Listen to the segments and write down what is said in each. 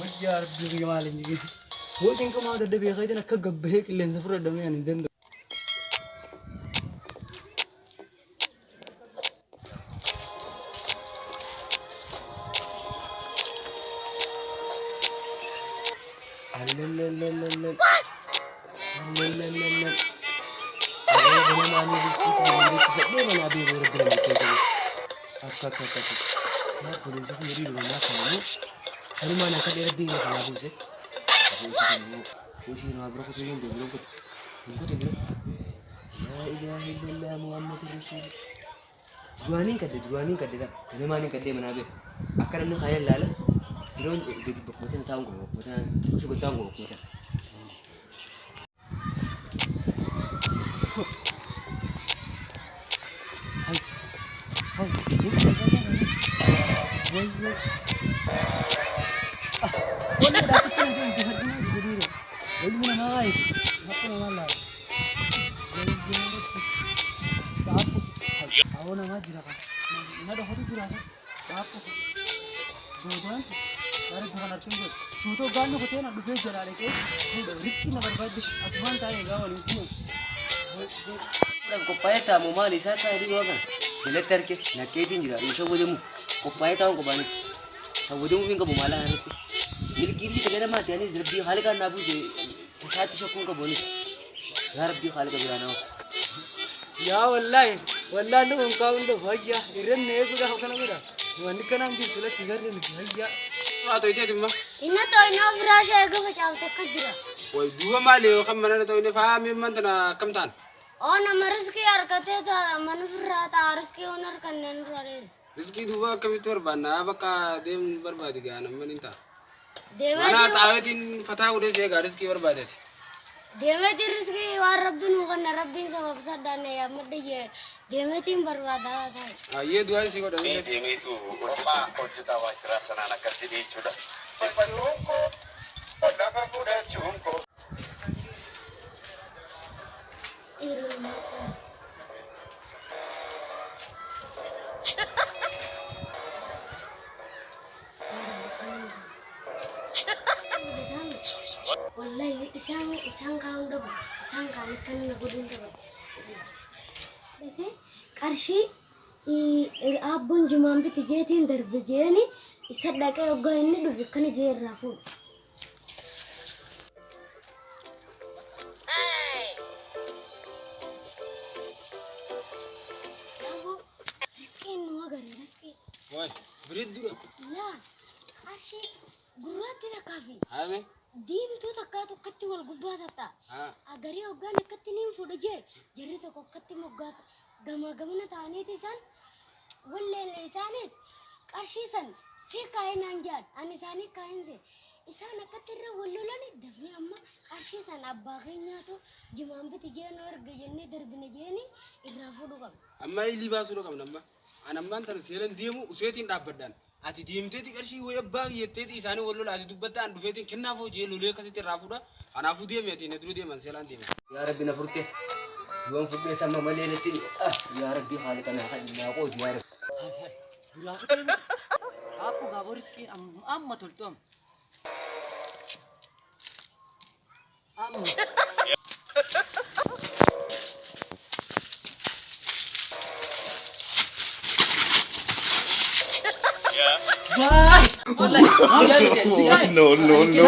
وجه ربي جمال نجي هو تنكو ما دد بي خيتنا كغبهيك لين سفر دم يعني دند لا لا لا لا لا لا لا لا لا أنا ما أنا بسكت ما أنا تفضل ما أبي غير ربنا مكتوب أكاك ما بقول لك مريض ولا ما كانوا أنا ما أنا كده ردي لك أنا بقول لك وشي ما بروح تقولين ده بروح تقول لا إله إلا الله محمد رسول جوانين كده أنا ما أنا كده من أبي أكلم من خيال لا لا يرون بكمتين تاونغ بكمتين شو قدامه بكمتين هاي ولا ده كتير جدا تهدينا جديد ولا ما هاي ما ولا أنا ما جرا ما ده هذا جرا आपको दोगन अरे भगवान तुमको सूतो गाने को तेना दुबे जला लेके रिस्की ना बर्बाद आसमान का आएगा वाली क्यों को पायता मुमाली साता री होगा दिले तरके ना के दिन जरा मुशो वजमु को पायता को बानिस सब वजमु इनका बुमाला है मिल गिरी तगड़ा मा यानी रब्बी खाली का ना बुझे साथ शकुन का बोनिस यार रब्बी खाली का बिराना या वल्लाह वल्लाह नु उनका उनको भैया इरन ने बुदा होना मेरा वनिकना हम दिल किधर ने भैया तो इथे तुम इना तो इना फ्राश है को बचाव ते खजरा ओए दुआ माले कम मनने तो इने फाम मंतना कम तान ओ नमरस की हरकतें तो मनफरा तारस के ओनर करने रे रिस्की दुआ कभी तोर बना बका देम बर्बाद गया न मनिता देवे मना तावे तीन फता उड़े से गारिस की बर्बाद है देवे तिरस की वार रब्बिन होगा रब्बिन सब सदाने या मड्डे ये देवे तीन बर्बाद था ये दुआ सी को डले देवे तो रोमा कोजता वाइत्रा सनाना करती दी चुड़ा पतोंको पडका पुरा चुंको wallahi isang kaun da isang kan na gudun da dete karshi abun jumam bi tijetin darbejeni isadaka ogani du fikani je rafu ओए ब्रिद दुआ la karshi gurati da kafi हां में दीम तो तक्का तो कत्ती वल गुब्बा था हां अगर ये ओगा ने कत्ती नहीं फुट जे जरी तो को कत्ती मोगा गमा गमना ताने थे सन वल्ले ले सानिस कार्शी सन से काय नांजान आणि साने कायन से इसा न कत्ती रे वल्लोला ने दफने अम्मा कार्शी सन अब्बा गन्या तो जिमाम पे तिजे नर गजने दर्दने जेनी इरा फुडुगा amma ili basu kam namba anamman tan selen diemu usetin dabbadan ati diemteti karshi wo yabba yetteti isani wollo ati dubbata an dufetin kenna fo je lule kasete rafuda ana fu diemeti ne dru dieman selan diem يا ربي نفرته يوم في البيت سما مليلتي يا ربي خالقنا خلينا قوت يا رب आपको गावरिस की अम्मा तुलतम no no no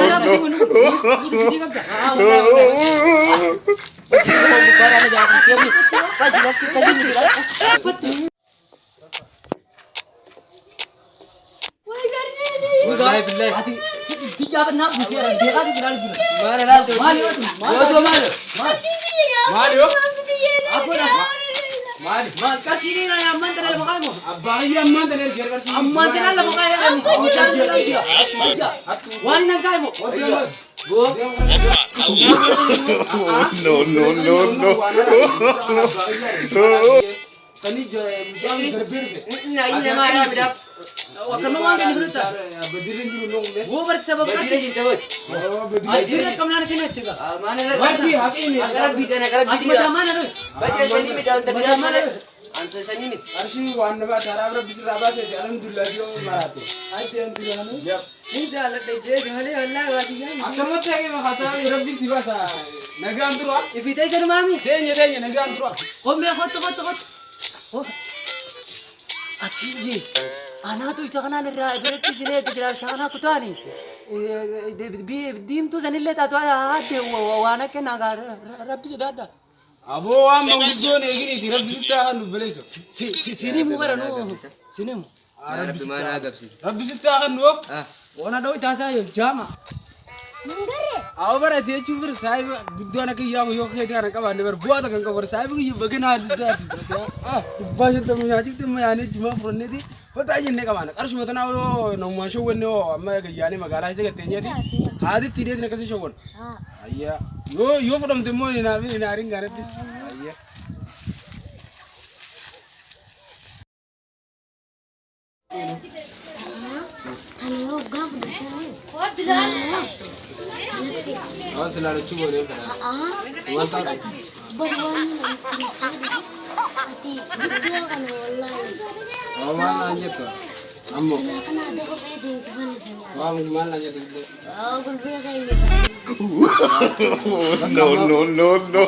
والله بالله تيجي ابنا بصير دقيقه دي قال ما لا مالو مالي مال كاسيني يا من ترى المقامو abbagiya amman tan el karshi اما انت لا مقايا وانا نقايمو no no no no sani jo mujam garbirfe ina ما انا بدأ وكما ما عندي فلوس badirin jiru nongme هو برد سبب كاسي Tawad. أجينا كم لنا كنا تيجا wajhi hakini أقرب بيتنا أقرب بيتنا Baca sini minta untuk bilang mana? Wanta sanii miti. Qarshii waan nama taraa bira bisirraa baasee alhamdulillah yoo maraate. Ati an duraanu. Yep. Ni jaaladha jeeti malee wallaahi waa tiyyaan. Akkamatti haqee haasawaa rabbi si baasa. Nagaan tura. Ifitee jedhu maami. Teenya nagaan tura. Qommee kottu. Akkinji. Anaatu isa kanaan irraa biratti sinee bisiraan isa kanaa kutaani. Diimtuu sanillee taatu haadde waan akka nagaa rabbi sodaadha. Aboo waan manguddoon eeginiiti rabbi sitti haa kan dubbeleessu. Sinimu baranu. Sinimu. Rabbi maana agabsiisa. Rabbi sitti haa kan nuuf. Ona dho'i taasaa jaama. Mangaree. Awo barate jechuun bira saayiba guddoon akka yaamu yoo keetii kana qabaanne bar bu'aata kan qabu saayiba kiyya bagana adda dubbaa shanta muyaatiif dhimma yaanee jimaa furanneeti bataa jennee qabaana qarshuma tanaa yoo namumaan shawwanne yoo amma gayyaanee magaalaa isa gatteenyeeti haatitti hidheetiin akkasii shawwan ayyaa yoo fudhamte immoo inaariin gaanatti ayyaa. Ani yoo gaafa dhufeenis. Waan silaalachuu goonee fedha. Wanta barbaanni namatti ati guddaa kana wallaahi. Waan naan jettu ammoo. Silaa kana adda kophee deemsifanne sanii. Waan maal naan jettu. Gulbee kan inni. No.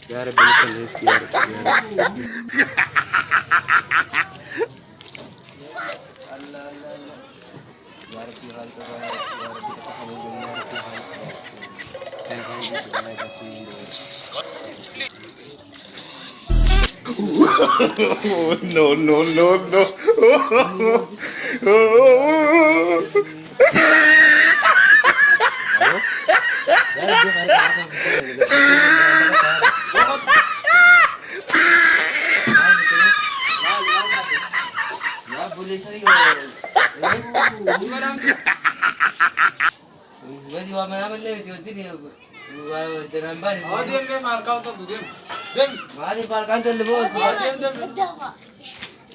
Ya Rabbi خليس يا رب. No.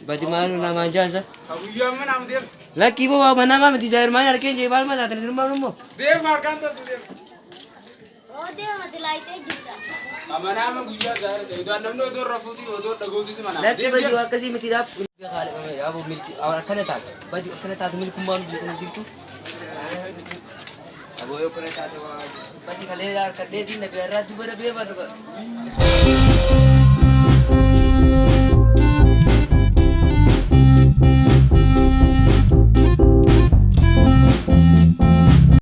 Badi malu nama jasa. Laki bawa mana mama di jair mana arken je bal mata terus rumah rumah. Oh dia mati laitnya juga. Amana ama guyyaa zaara sai do namni odoo rafuuti odoo dhagooti si mana. Laki badi wa kasi miti rap. Dia kali kami ya bu milki awak kena tak. Badi kena tak milki kumban beli kena jitu. Abo yo kena tak. Badi kali lar kadde din na biar rat du bara be ba.